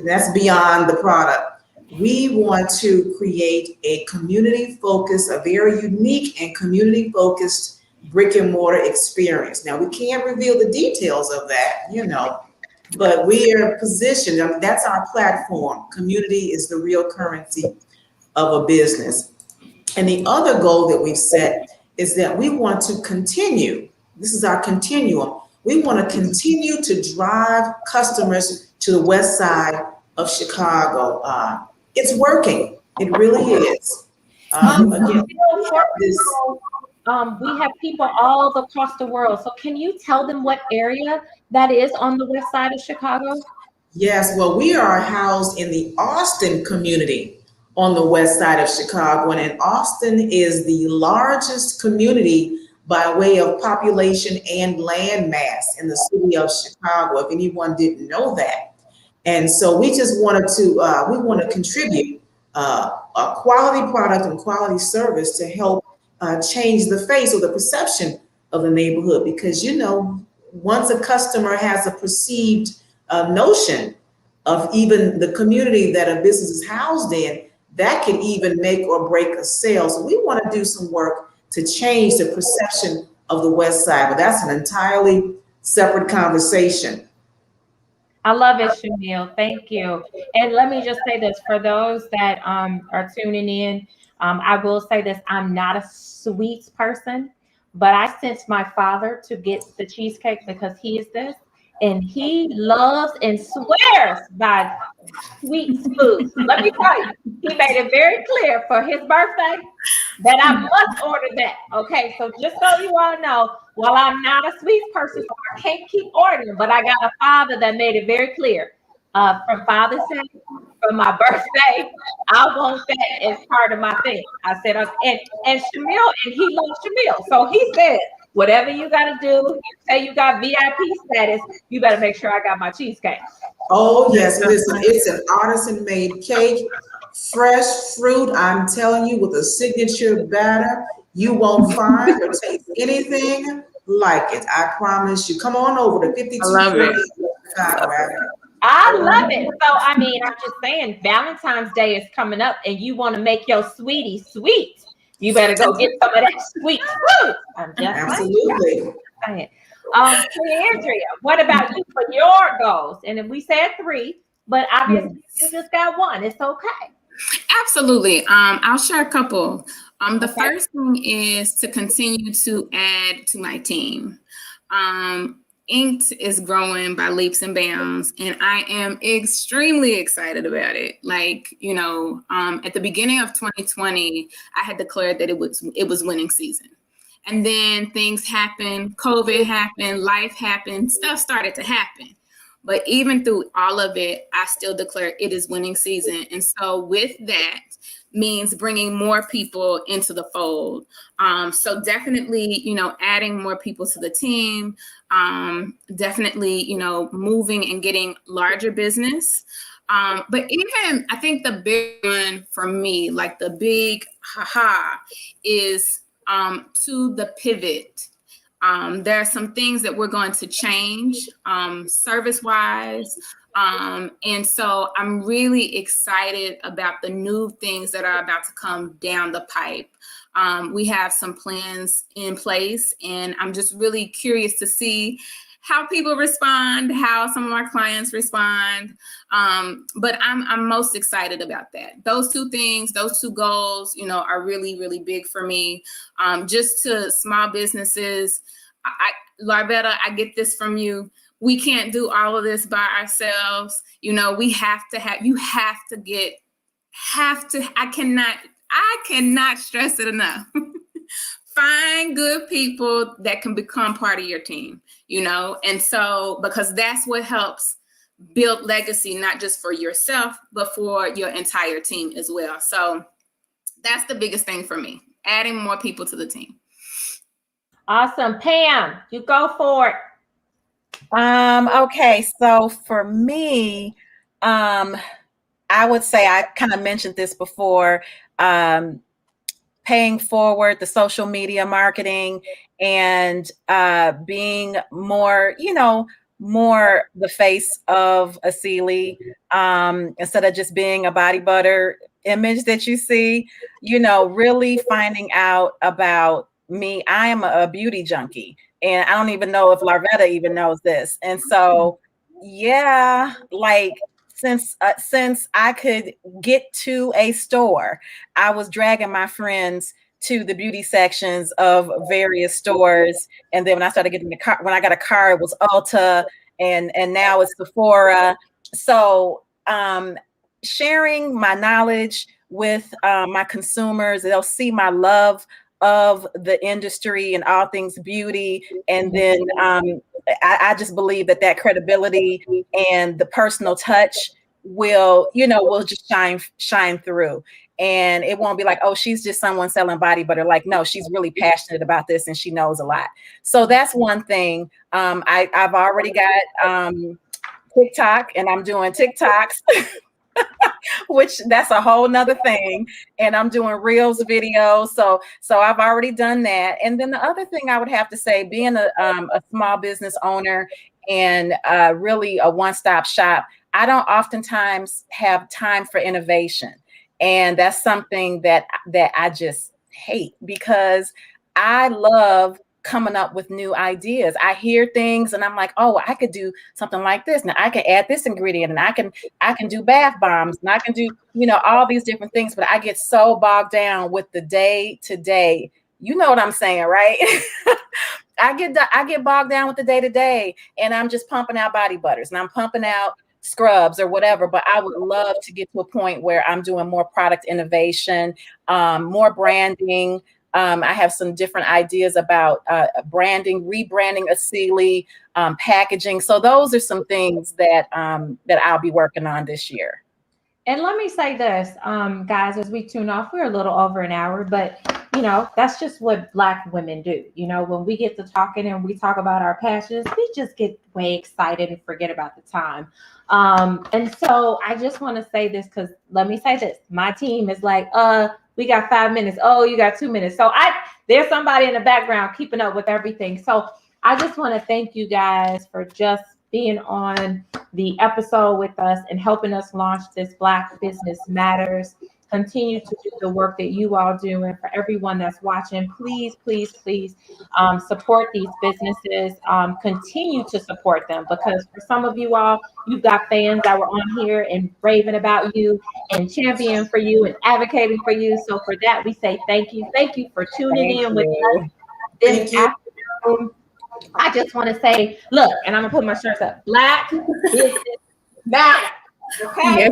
that's beyond the product. We want to create a community-focused, a very unique and community-focused brick and mortar experience. Now, we can't reveal the details of that, but we are positioned, that's our platform. Community is the real currency of a business. And the other goal that we've set is that we want to continue, this is our continuum, we want to continue to drive customers to the west side of Chicago. It's working, it really is. Again, we have people all across the world. So can you tell them what area that is on the west side of Chicago? Yes, well, we are housed in the Austin community on the west side of Chicago. And Austin is the largest community by way of population and land mass in the city of Chicago, if anyone didn't know that. And so we just wanted to, we want to contribute a quality product and quality service to help change the face or the perception of the neighborhood. Because, once a customer has a perceived notion of even the community that a business is housed in, that can even make or break a sale. So we want to do some work to change the perception of the West Side, but that's an entirely separate conversation. I love it, Shamil. Thank you. And let me just say this for those that are tuning in. I will say this: I'm not a sweets person, but I sent my father to get the cheesecake because he is this, and he loves and swears by sweet food. Let me tell you, he made it very clear for his birthday that I must order that. Okay, so just so you all know, while I'm not a sweet person, so I can't keep ordering, but I got a father that made it very clear. From Father's Day, for my birthday, I want that as part of my thing. I said, and Shamil, and he loves Shamil. So he said, whatever you got to do, you say you got VIP status, you better make sure I got my cheesecake. Oh, yes. Listen, it's an artisan made cake, fresh fruit. I'm telling you, with a signature batter, you won't find or taste anything like it. I promise you. Come on over to 5240 Chicago Avenue. I love it. So, I mean, I'm just saying, Valentine's Day is coming up and you want to make your sweetie sweet. You better go get some of that sweet fruit. I'm just Absolutely. saying. Andrea, what about you for your goals? And if we said 3, but obviously you just got 1, it's okay. Absolutely. I'll share a couple. The first thing is to continue to add to my team. Inked is growing by leaps and bounds, and I am extremely excited about it. Like, at the beginning of 2020, I had declared that it was winning season. And then things happened, COVID happened, life happened, stuff started to happen. But even through all of it, I still declare it is winning season. And so with that means bringing more people into the fold. So definitely, adding more people to the team, definitely, moving and getting larger business. But even I think the big one for me, like the big is to the pivot. There are some things that we're going to change service-wise. And so I'm really excited about the new things that are about to come down the pipe. We have some plans in place, and I'm just really curious to see how people respond, how some of our clients respond. But I'm most excited about that. Those 2 things, those 2 goals, are really, really big for me. Just to small businesses, Larvetta, I get this from you. We can't do all of this by ourselves. We have to I cannot stress it enough. Find good people that can become part of your team, and so, because that's what helps build legacy, not just for yourself, but for your entire team as well. So that's the biggest thing for me, adding more people to the team. Awesome. Pam, you go for it. Okay, so for me, I would say, I kind of mentioned this before, paying forward the social media marketing and being more, more the face of Asili, instead of just being a body butter image that you see, really finding out about me. I am a beauty junkie, and I don't even know if Larvetta even knows this. And so, yeah, like since I could get to a store, I was dragging my friends to the beauty sections of various stores. And then when I started getting the car, when I got a car, it was Ulta, and now it's Sephora. So sharing my knowledge with my consumers, they'll see my love of the industry and all things beauty. And then I just believe that credibility and the personal touch will just shine through. And it won't be like, oh, she's just someone selling body butter. Like, no, she's really passionate about this and she knows a lot. So that's one thing. I've already got TikTok, and I'm doing TikToks, which that's a whole nother thing. And I'm doing Reels videos. So I've already done that. And then the other thing I would have to say, being a small business owner and really a one-stop shop, I don't oftentimes have time for innovation. And that's something that I just hate, because I love coming up with new ideas. I hear things and I'm like, oh, I could do something like this. Now I can add this ingredient, and I can do bath bombs, and I can do, all these different things. But I get so bogged down with the day to day. You know what I'm saying, right? I get bogged down with the day to day, and I'm just pumping out body butters, and I'm pumping out scrubs or whatever. But I would love to get to a point where I'm doing more product innovation, more branding. I have some different ideas about branding, rebranding Asili, packaging. So those are some things that I'll be working on this year. And let me say this, guys, as we tune off, we're a little over an hour, but that's just what Black women do. When we get to talking and we talk about our passions, we just get way excited and forget about the time. And so I just want to say this, because let me say this, my team is like, we got 5 minutes. Oh, you got 2 minutes. So there's somebody in the background keeping up with everything. So I just want to thank you guys for just being on the episode with us and helping us launch this Black Business Matters. Continue to do the work that you all do. And for everyone that's watching, please, please, please support these businesses. Continue to support them, because for some of you all, you've got fans that were on here and raving about you and championing for you and advocating for you. So for that, we say thank you. Thank you for tuning in with us this afternoon. I just want to say, look, and I'm going to put my shirts up. Black Business Matters. Okay?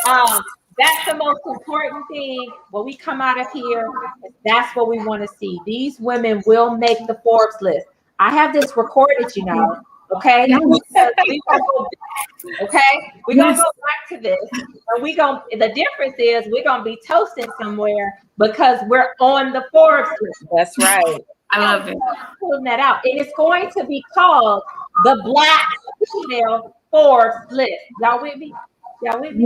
Yes. That's the most important thing. When we come out of here, that's what we want to see. These women will make the Forbes list. I have this recorded, okay? We're gonna go back, okay? We're gonna go back to this. And the difference is we're gonna be toasting somewhere because we're on the Forbes list. That's right. I love it. Pulling that out. And it's going to be called the Black Female Forbes list. Y'all with me? I believe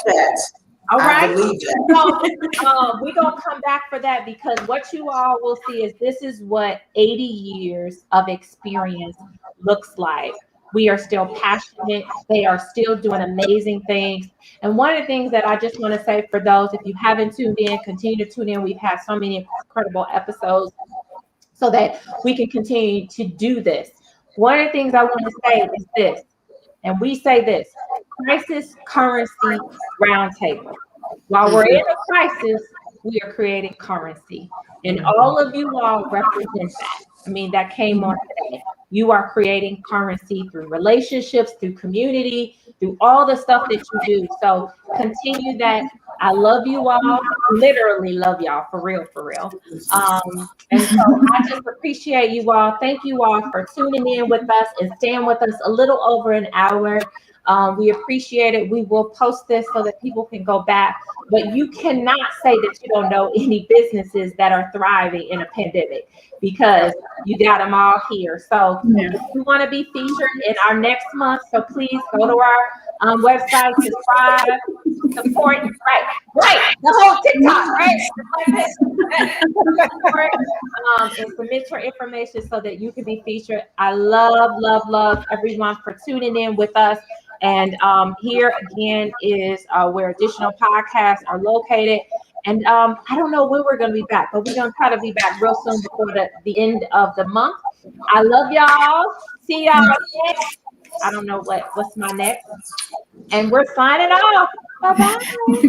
that. All right. I believe that. So we're going to come back for that, because what you all will see is this is what 80 years of experience looks like. We are still passionate. They are still doing amazing things. And one of the things that I just want to say for those, if you haven't tuned in, continue to tune in. We've had so many incredible episodes so that we can continue to do this. One of the things I want to say is this. And we say this: crisis currency roundtable. While we're in a crisis, we are creating currency. And all of you all represent that. I mean, that came on today. You are creating currency through relationships, through community, through all the stuff that you do. So continue that. I love you all. Literally love y'all, for real, for real. And so I just appreciate you all. Thank you all for tuning in with us and staying with us a little over an hour. We appreciate it. We will post this so that people can go back. But you cannot say that you don't know any businesses that are thriving in a pandemic, because you got them all here. So if you want to be featured in our next month, so please go to our website, subscribe, support, right, the whole TikTok, right? Support, and submit your information so that you can be featured. I love everyone for tuning in with us. And here again is where additional podcasts are located. And I don't know when we're going to be back, but we're going to try to be back real soon before the end of the month. I love y'all. See y'all next. I don't know what's my next. And we're signing off. Bye-bye.